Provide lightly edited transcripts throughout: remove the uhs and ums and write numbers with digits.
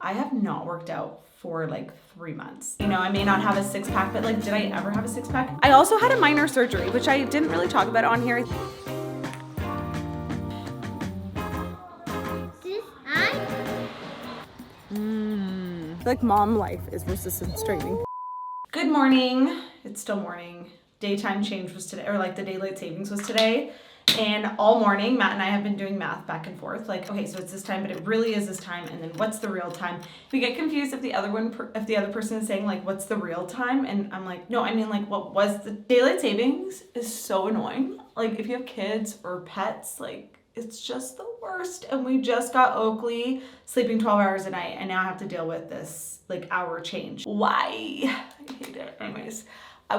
I have not worked out for like 3 months. You know, I may not have a six pack, but like, did I ever have a six pack? I also had a minor surgery, which I didn't really talk about on here. Like mom life is resistance training. Good morning. It's still morning. Daytime change was today, or like the daylight savings was today. And all morning, Matt and I have been doing math back and forth. Like, okay, so it's this time, but it really is this time. And then what's the real time? We get confused if the other person is saying like, what's the real time? And I'm like, no, I mean like, what was the daylight savings is so annoying. Like if you have kids or pets, like it's just the worst. And we just got Oakley sleeping 12 hours a night. And now I have to deal with this like hour change. Why? I hate it. Anyways.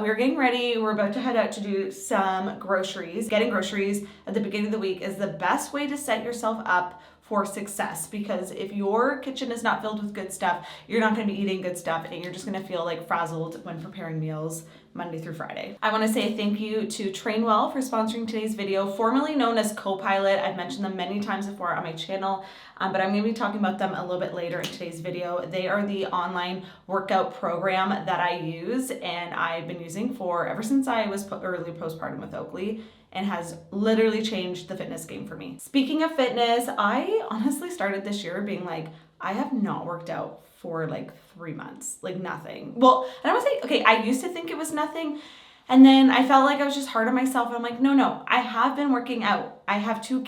We're getting ready. We're about to head out to do some groceries. Getting groceries at the beginning of the week is the best way to set yourself up for success, because if your kitchen is not filled with good stuff, you're not going to be eating good stuff and you're just going to feel like frazzled when preparing meals Monday through Friday. I want to say thank you to Train Well for sponsoring today's video, formerly known as Copilot. I've mentioned them many times before on my channel, but I'm going to be talking about them a little bit later in today's video. They are the online workout program that I use and I've been using for ever since I was early postpartum with Oakley, and has literally changed the fitness game for me. Speaking of fitness, I honestly started this year being like, I have not worked out for like 3 months, like nothing. Well, I don't want to say, okay, I used to think it was nothing. And then I felt like I was just hard on myself. And I'm like, no, I have been working out. I have two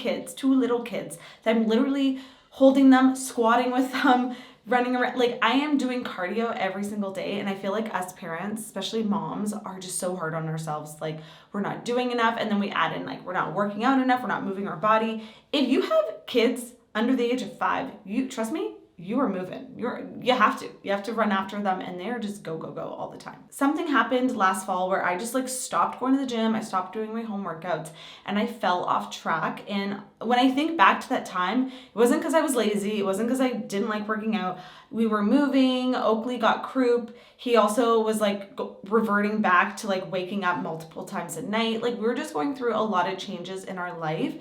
little kids that I'm literally holding them, squatting with them, running around. Like I am doing cardio every single day. And I feel like us parents, especially moms, are just so hard on ourselves. Like we're not doing enough. And then we add in like, we're not working out enough. We're not moving our body. If you have kids under the age of 5, trust me, you are moving. You have to run after them, and they're just go all the time. Something happened last fall where I just like stopped going to the gym. I stopped doing my home workouts and I fell off track. And when I think back to that time, it wasn't because I was lazy. It wasn't because I didn't like working out. We were moving. Oakley got croup. He also was like reverting back to like waking up multiple times a night. Like we were just going through a lot of changes in our life.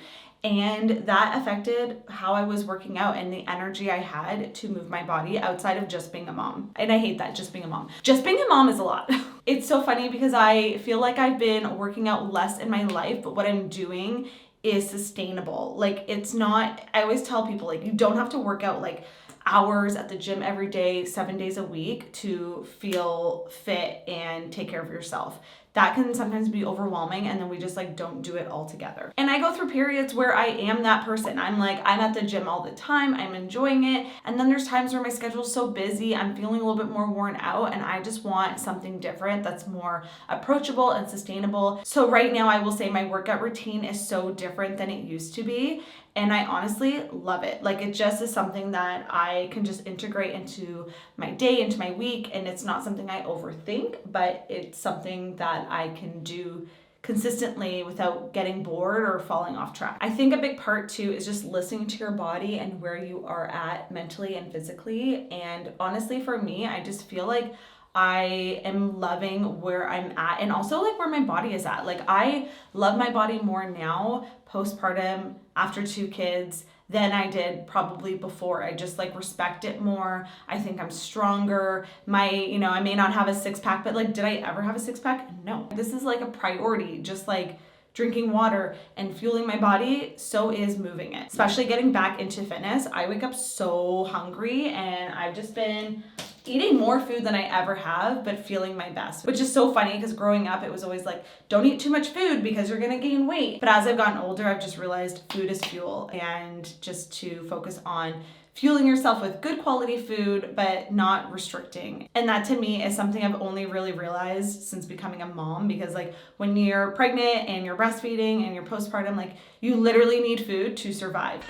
And that affected how I was working out and the energy I had to move my body outside of just being a mom. And I hate that, just being a mom. Just being a mom is a lot. It's so funny because I feel like I've been working out less in my life, but what I'm doing is sustainable. Like it's not, I always tell people like you don't have to work out like hours at the gym every day, 7 days a week to feel fit and take care of yourself. That can sometimes be overwhelming, and then we just like don't do it all together. And I go through periods where I am that person. I'm at the gym all the time. I'm enjoying it. And then there's times where my schedule's so busy, I'm feeling a little bit more worn out, and I just want something different that's more approachable and sustainable. So right now I will say my workout routine is so different than it used to be. And I honestly love it. Like it just is something that I can just integrate into my day, into my week. And it's not something I overthink, but it's something that I can do consistently without getting bored or falling off track. I think a big part too is just listening to your body and where you are at mentally and physically. And honestly, for me, I just feel like I am loving where I'm at and also like where my body is at. Like I love my body more now, postpartum, after 2 kids, than I did probably before. I just like respect it more. I think I'm stronger. I may not have a six pack, but like, did I ever have a six pack? No. This is like a priority, just like drinking water and fueling my body, so is moving it. Especially getting back into fitness. I wake up so hungry and I've just been eating more food than I ever have, but feeling my best, which is so funny because growing up, it was always like, don't eat too much food because you're gonna gain weight. But as I've gotten older, I've just realized food is fuel, and just to focus on fueling yourself with good quality food, but not restricting. And that to me is something I've only really realized since becoming a mom, because like when you're pregnant and you're breastfeeding and you're postpartum, like you literally need food to survive.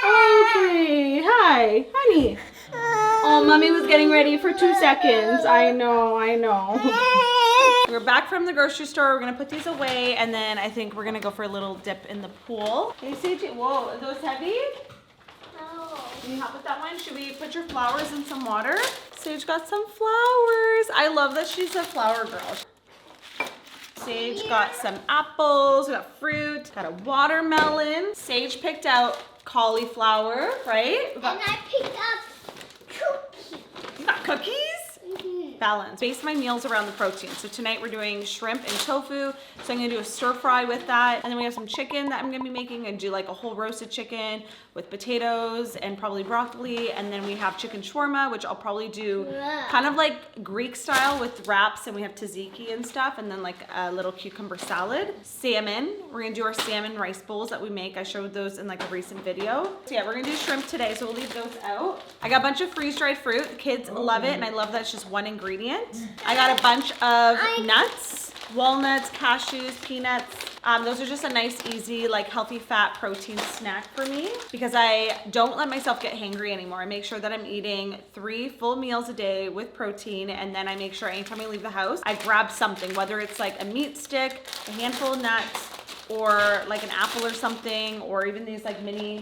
Okay, hi, honey. Oh, mommy was getting ready for 2 seconds. I know. We're back from the grocery store. We're gonna put these away, and then I think we're gonna go for a little dip in the pool. Hey, CJ, whoa, are those heavy? No. Can you help with that one? Should we put your flowers in some water? Sage got some flowers. I love that she's a flower girl. Sage got some apples, we got fruit, got a watermelon. Sage picked out cauliflower, right? And I picked up cookies. You got cookies? Balance. Base my meals around the protein. So tonight we're doing shrimp and tofu. So I'm gonna do a stir fry with that. And then we have some chicken that I'm gonna be making and do like a whole roasted chicken with potatoes and probably broccoli. And then we have chicken shawarma, which I'll probably do kind of like Greek style with wraps, and we have tzatziki and stuff, and then like a little cucumber salad. Salmon. We're gonna do our salmon rice bowls that we make. I showed those in like a recent video. So yeah, we're gonna do shrimp today, so we'll leave those out. I got a bunch of freeze-dried fruit. The kids love it, and I love that it's just one ingredient. I got a bunch of nuts, walnuts, cashews, peanuts. Those are just a nice, easy, like healthy fat protein snack for me because I don't let myself get hangry anymore. I make sure that I'm eating 3 full meals a day with protein, and then I make sure anytime I leave the house, I grab something, whether it's like a meat stick, a handful of nuts, or like an apple or something, or even these like mini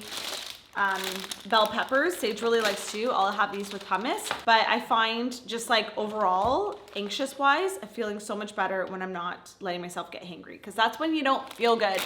bell peppers. Sage really likes too. I'll have these with hummus, but I find just like overall anxious wise, I'm feeling so much better when I'm not letting myself get hangry, because that's when you don't feel good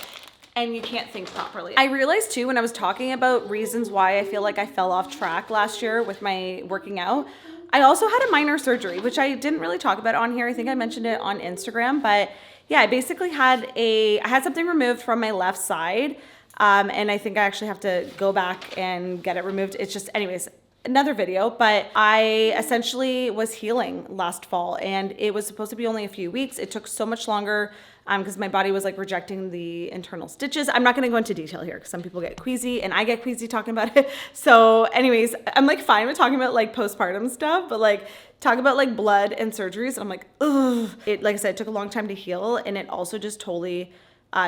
and you can't think properly. I realized too, when I was talking about reasons why I feel like I fell off track last year with my working out, I also had a minor surgery, which I didn't really talk about on here. I think I mentioned it on Instagram, but yeah, I basically I had something removed from my left side. And I think I actually have to go back and get it removed. It's just, anyways, another video, but I essentially was healing last fall, and it was supposed to be only a few weeks. It took so much longer because my body was like rejecting the internal stitches. I'm not going to go into detail here because some people get queasy, and I get queasy talking about it. So anyways, I'm like fine with talking about like postpartum stuff, but like talk about like blood and surgeries, and I'm like, ugh. It, like I said, it took a long time to heal, and it also just totally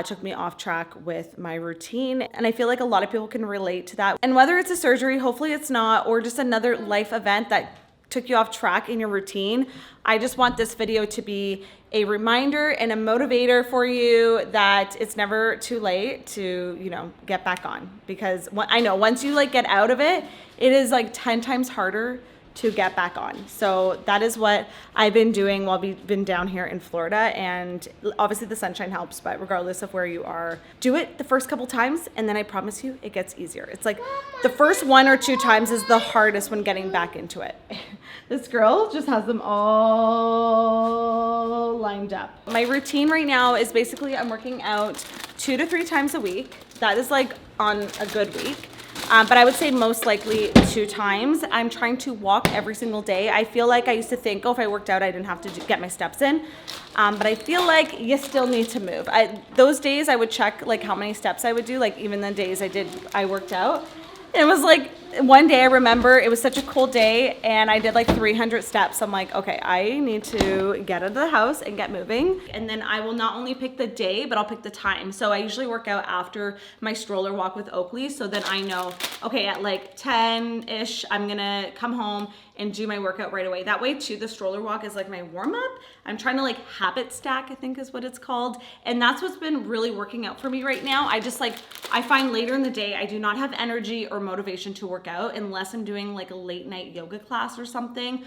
took me off track with my routine. And I feel like a lot of people can relate to that. And whether it's a surgery, hopefully it's not, or just another life event that took you off track in your routine, I just want this video to be a reminder and a motivator for you that it's never too late to, you know, get back on. Because I know once you like get out of it, it is like 10 times harder to get back on. So that is what I've been doing while we've been down here in Florida, and obviously the sunshine helps, but regardless of where you are, do it the first couple times, and then I promise you it gets easier. It's like the first 1 or 2 times is the hardest when getting back into it. This girl just has them all lined up. My routine right now is basically I'm working out 2 to 3 times a week. That is like on a good week. But I would say most likely 2 times. I'm trying to walk every single day. I feel like I used to think, oh, if I worked out, I didn't have to get my steps in. But I feel like you still need to move. Those days I would check like how many steps I would do, like even the days I worked out. And it was like one day I remember it was such a cool day and I did like 300 steps. I'm like, okay, I need to get out of the house and get moving. And then I will not only pick the day, but I'll pick the time. So I usually work out after my stroller walk with Oakley. So then I know, okay, at like 10-ish, I'm gonna come home and do my workout right away. That way too, the stroller walk is like my warm up. I'm trying to like habit stack, I think is what it's called. And that's what's been really working out for me right now. I find later in the day, I do not have energy or motivation to work out unless I'm doing like a late night yoga class or something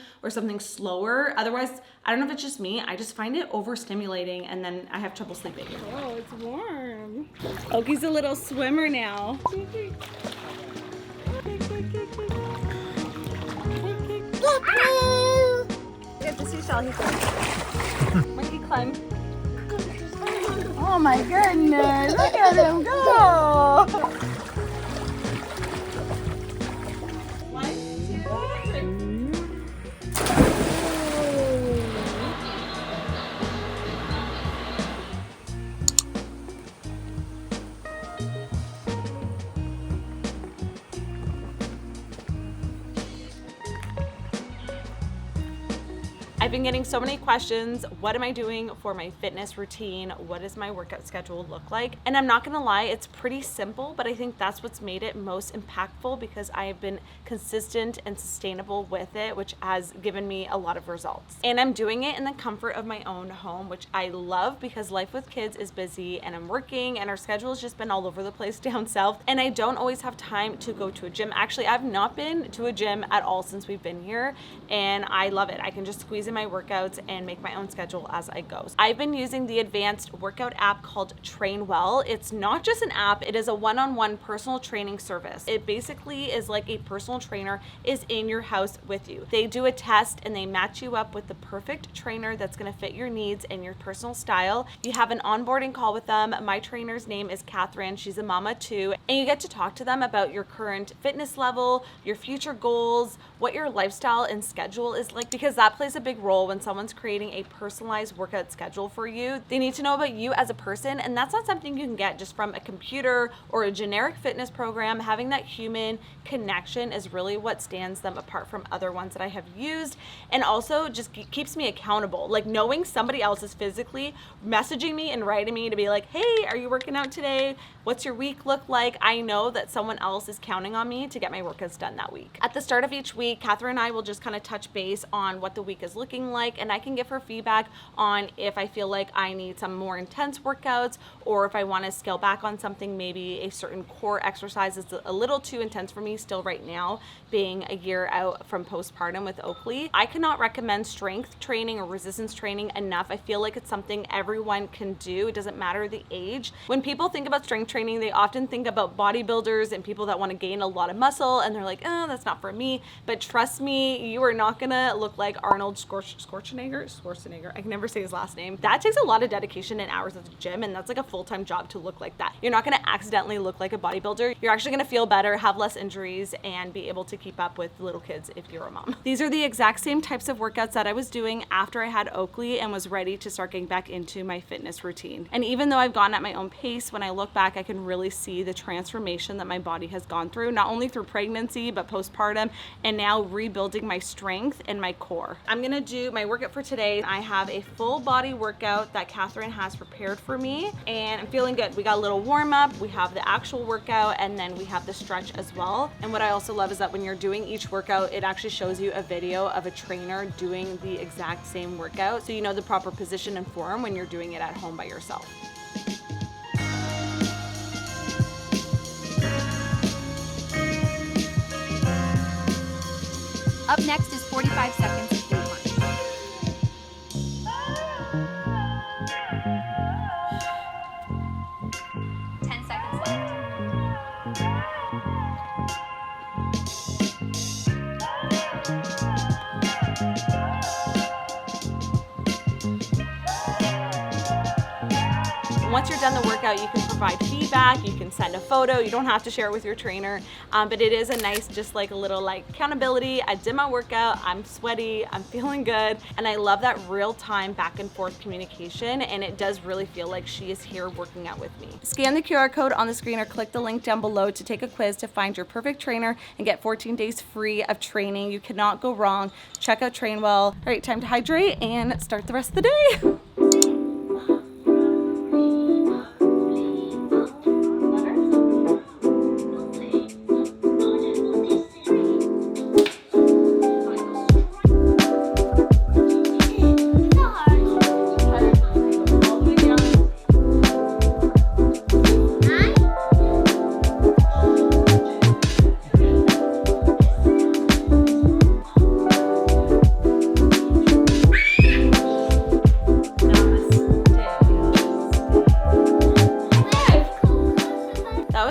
slower. Otherwise, I don't know if it's just me, I just find it overstimulating and then I have trouble sleeping. Oh, it's warm. Oki's a little swimmer now. Look at the seashell, he's going. Monkey climb. Oh my goodness, look at him go! 1, 2, 3. I've been getting so many questions. What am I doing for my fitness routine? What does my workout schedule look like? And I'm not gonna lie, it's pretty simple, but I think that's what's made it most impactful because I have been consistent and sustainable with it, which has given me a lot of results. And I'm doing it in the comfort of my own home, which I love because life with kids is busy and I'm working and our schedule has just been all over the place down south. And I don't always have time to go to a gym. Actually, I've not been to a gym at all since we've been here and I love it. I can just squeeze in my workouts and make my own schedule as I go. I've been using the advanced workout app called Train Well. It's not just an app, it is a one-on-one personal training service. It basically is like a personal trainer is in your house with you. They do a test and they match you up with the perfect trainer that's gonna fit your needs and your personal style. You have an onboarding call with them. My trainer's name is Catherine. She's a mama too. And you get to talk to them about your current fitness level, your future goals, what your lifestyle and schedule is like, because that plays a big role when someone's creating a personalized workout schedule for you. They need to know about you as a person, and that's not something you can get just from a computer or a generic fitness program. Having that human connection is really what stands them apart from other ones that I have used, and also just keeps me accountable. Like knowing somebody else is physically messaging me and writing me to be like, hey, are you working out today? What's your week look like? I know that someone else is counting on me to get my workouts done that week. At the start of each week, Catherine and I will just kind of touch base on what the week is looking like, and I can give her feedback on if I feel like I need some more intense workouts, or if I want to scale back on something, maybe a certain core exercise is a little too intense for me still right now, being a year out from postpartum with Oakley. I cannot recommend strength training or resistance training enough. I feel like it's something everyone can do. It doesn't matter the age. When people think about strength training, they often think about bodybuilders and people that want to gain a lot of muscle, and they're like, oh, that's not for me. But trust me, you are not gonna look like Arnold Schwarzenegger. I can never say his last name. That takes a lot of dedication and hours at the gym, and that's like a full-time job to look like that. You're not gonna accidentally look like a bodybuilder. You're actually gonna feel better, have less injuries, and be able to keep up with little kids if you're a mom. These are the exact same types of workouts that I was doing after I had Oakley and was ready to start getting back into my fitness routine. And even though I've gone at my own pace, when I look back, I can really see the transformation that my body has gone through, not only through pregnancy, but postpartum, and now rebuilding my strength and my core. I'm gonna do my workout for today. I have a full body workout that Catherine has prepared for me, and I'm feeling good. We got a little warm up, we have the actual workout, and then we have the stretch as well. And what I also love is that when you're doing each workout, it actually shows you a video of a trainer doing the exact same workout, so you know the proper position and form when you're doing it at home by yourself. Up next is 45 seconds of glute lunge. Once you're done the workout, you can provide feedback, you can send a photo, you don't have to share it with your trainer, but it is a nice, just like a little like accountability. I did my workout, I'm sweaty, I'm feeling good, and I love that real-time back and forth communication, and it does really feel like she is here working out with me. Scan the QR code on the screen or click the link down below to take a quiz to find your perfect trainer and get 14 days free of training. You cannot go wrong. Check out Train Well. All right, time to hydrate and start the rest of the day.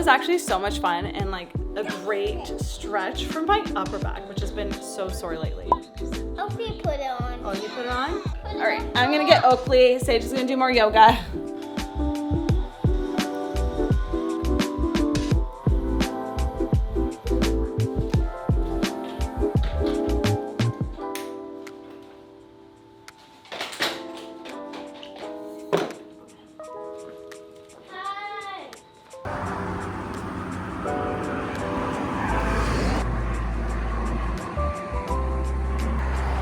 Actually so much fun and like a great stretch from my upper back, which has been so sore lately. Hope you put it on. Oh, you put it on? All right, I'm gonna get Oakley. Sage is gonna do more yoga.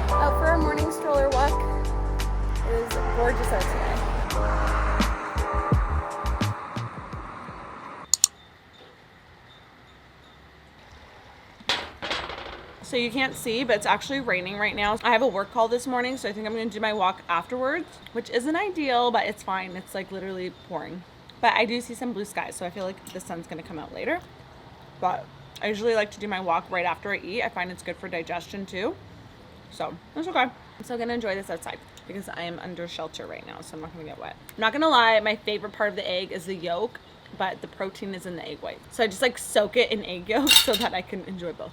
Out for our morning stroller walk. It is gorgeous out today. So you can't see, but it's actually raining right now. I have a work call this morning, so I think I'm gonna do my walk afterwards, which isn't ideal, but it's fine. It's like literally pouring. But I do see some blue skies, so I feel like the sun's gonna come out later. But I usually like to do my walk right after I eat. I find it's good for digestion too. So that's okay. I'm still gonna enjoy this outside because I am under shelter right now, so I'm not gonna get wet. I'm not gonna lie, my favorite part of the egg is the yolk, but the protein is in the egg white. So I just like soak it in egg yolk so that I can enjoy both.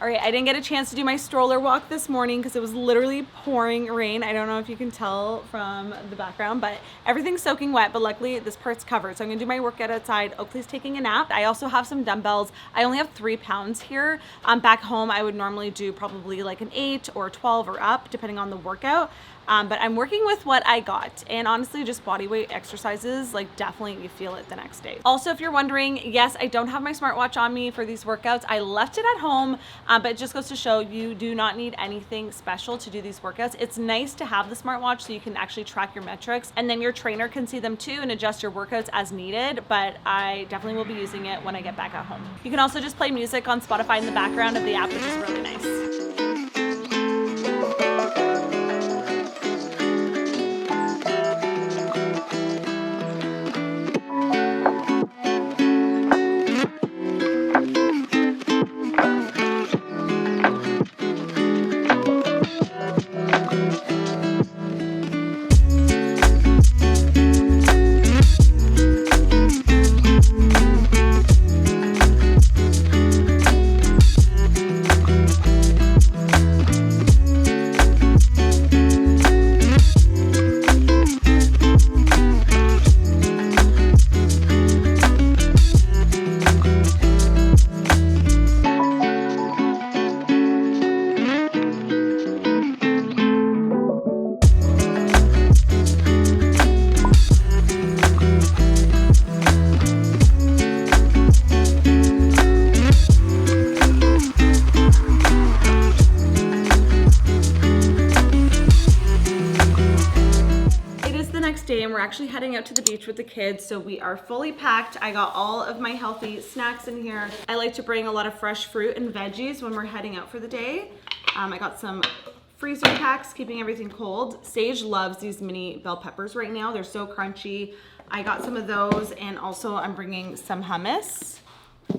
All right, I didn't get a chance to do my stroller walk this morning because it was literally pouring rain. I don't know if you can tell from the background, but everything's soaking wet, but luckily this part's covered. So I'm gonna do my workout outside. Oakley's taking a nap. I also have some dumbbells. I only have 3 pounds here. Back home, I would normally do probably like an 8 or 12 or up, depending on the workout. But I'm working with what I got, and honestly just body weight exercises, like definitely you feel it the next day. Also, if you're wondering, yes, I don't have my smartwatch on me for these workouts. I left it at home, but it just goes to show you do not need anything special to do these workouts. It's nice to have the smartwatch so you can actually track your metrics, and then your trainer can see them too and adjust your workouts as needed, but I definitely will be using it when I get back at home. You can also just play music on Spotify in the background of the app, which is really nice. Day, and we're actually heading out to the beach with the kids, so we are fully packed. I got all of my healthy snacks in here. I like to bring a lot of fresh fruit and veggies when we're heading out for the day. I got some freezer packs, keeping everything cold. Sage loves these mini bell peppers right now. They're so crunchy. I got some of those, and also I'm bringing some hummus.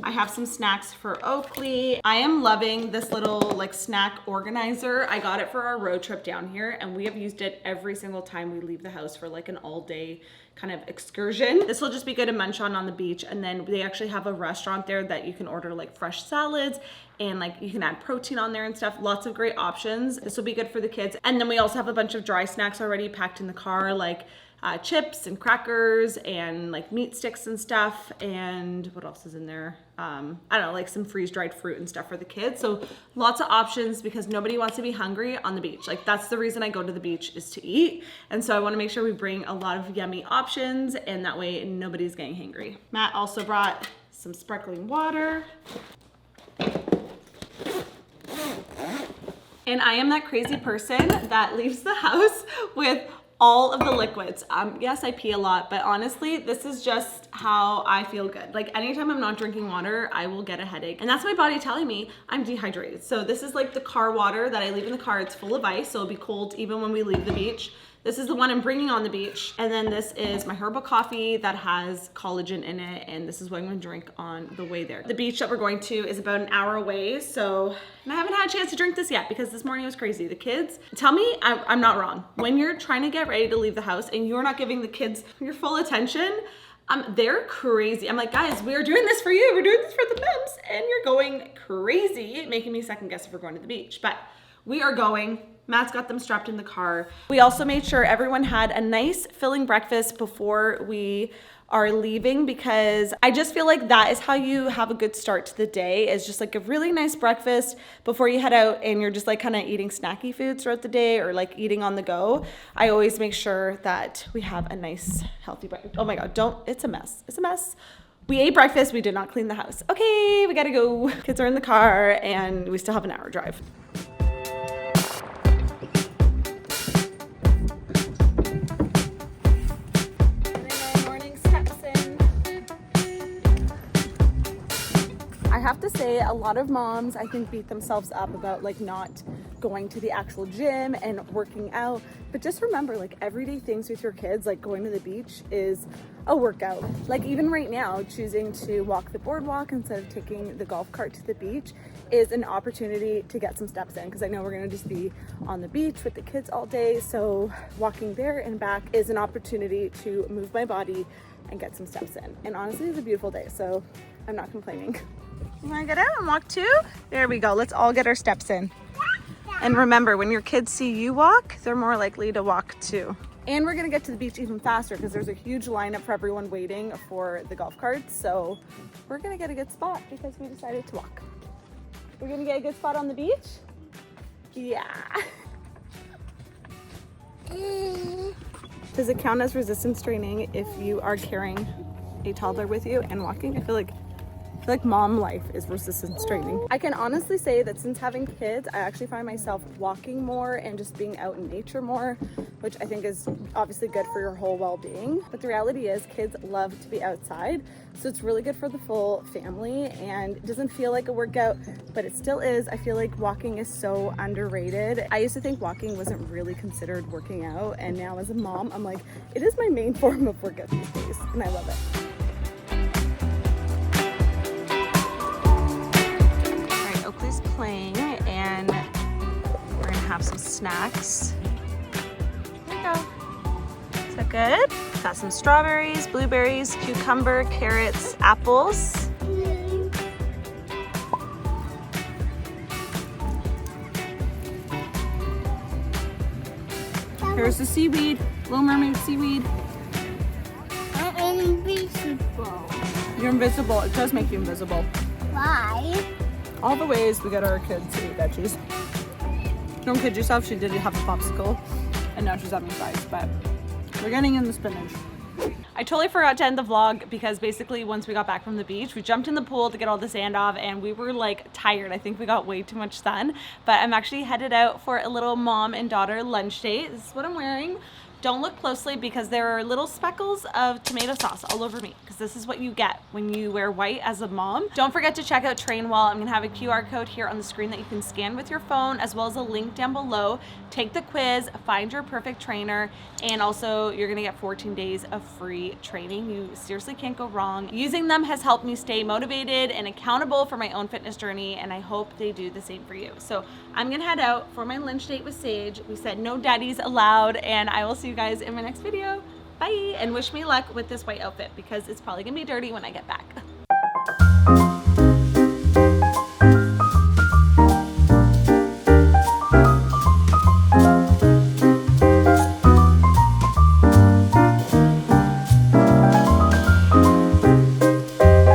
I have some snacks for Oakley. I am loving this little like snack organizer. I got it for our road trip down here, and we have used it every single time we leave the house for like an all day kind of excursion. This will just be good to munch on the beach, and then they actually have a restaurant there that you can order like fresh salads, and like you can add protein on there and stuff. Lots of great options. This will be good for the kids. And then we also have a bunch of dry snacks already packed in the car, like chips and crackers and like meat sticks and stuff. And what else is in there? I don't know, like some freeze-dried fruit and stuff for the kids. So lots of options because nobody wants to be hungry on the beach. Like that's the reason I go to the beach, is to eat. And so I want to make sure we bring a lot of yummy options, and that way nobody's getting hangry. Matt also brought some sparkling water. And I am that crazy person that leaves the house with all of the liquids. Yes, I pee a lot, but honestly, this is just how I feel good. Like anytime I'm not drinking water, I will get a headache. And that's my body telling me I'm dehydrated. So this is like the car water that I leave in the car. It's full of ice, so it'll be cold even when we leave the beach. This is the one I'm bringing on the beach. And then this is my herbal coffee that has collagen in it. And this is what I'm gonna drink on the way there. The beach that we're going to is about an hour away. So, and I haven't had a chance to drink this yet because this morning was crazy. The kids, tell me I'm not wrong. When you're trying to get ready to leave the house and you're not giving the kids your full attention, they're crazy. I'm like, guys, we are doing this for you. We're doing this for the membs. And you're going crazy, making me second guess if we're going to the beach. But we are going. Matt's got them strapped in the car. We also made sure everyone had a nice filling breakfast before we are leaving, because I just feel like that is how you have a good start to the day, is just like a really nice breakfast before you head out and you're just like kind of eating snacky foods throughout the day or like eating on the go. I always make sure that we have a nice healthy breakfast. Oh my God, it's a mess. It's a mess. We ate breakfast, we did not clean the house. Okay, we gotta go. Kids are in the car and we still have an hour drive. I I have to say, a lot of moms, I think, beat themselves up about like not going to the actual gym and working out. But just remember, like, everyday things with your kids, like going to the beach is a workout. Like even right now, choosing to walk the boardwalk instead of taking the golf cart to the beach is an opportunity to get some steps in, because I know we're gonna just be on the beach with the kids all day. So walking there and back is an opportunity to move my body and get some steps in. And honestly, it's a beautiful day, so I'm not complaining. You wanna get out and walk too? There we go, let's all get our steps in. And remember, when your kids see you walk, they're more likely to walk too. And we're gonna get to the beach even faster because there's a huge lineup for everyone waiting for the golf carts. So we're gonna get a good spot because we decided to walk. We're gonna get a good spot on the beach? Yeah. Does it count as resistance training if you are carrying a toddler with you and walking? I feel like mom life is resistance training. I can honestly say that since having kids, I actually find myself walking more and just being out in nature more, which I think is obviously good for your whole well-being. But the reality is kids love to be outside, so it's really good for the full family, and it doesn't feel like a workout, but it still is. I feel like walking is so underrated. I used to think walking wasn't really considered working out, and now as a mom, I'm like, it is my main form of workout these days, and I love it. Oakley's playing, and we're gonna have some snacks. There you go. Is that good? Got some strawberries, blueberries, cucumber, carrots, apples. Here's the seaweed, Little Mermaid seaweed. I'm invisible. You're invisible. It does make you invisible. Why? All the ways we get our kids to eat veggies. Don't kid yourself, she did have a popsicle and now she's having fries, but we're getting in the spinach. I totally forgot to end the vlog because basically once we got back from the beach, we jumped in the pool to get all the sand off and we were like tired. I think we got way too much sun, but I'm actually headed out for a little mom and daughter lunch date. This is what I'm wearing. Don't look closely because there are little speckles of tomato sauce all over me, because this is what you get when you wear white as a mom. Don't forget to check out Train Well. I'm gonna have a QR code here on the screen that you can scan with your phone, as well as a link down below. Take the quiz, find your perfect trainer, and also you're gonna get 14 days of free training. You seriously can't go wrong. Using them has helped me stay motivated and accountable for my own fitness journey, and I hope they do the same for you. So I'm gonna head out for my lunch date with Sage. We said no daddies allowed, and I will see you guys in my next video. Bye, and wish me luck with this white outfit because it's probably gonna be dirty when I get back.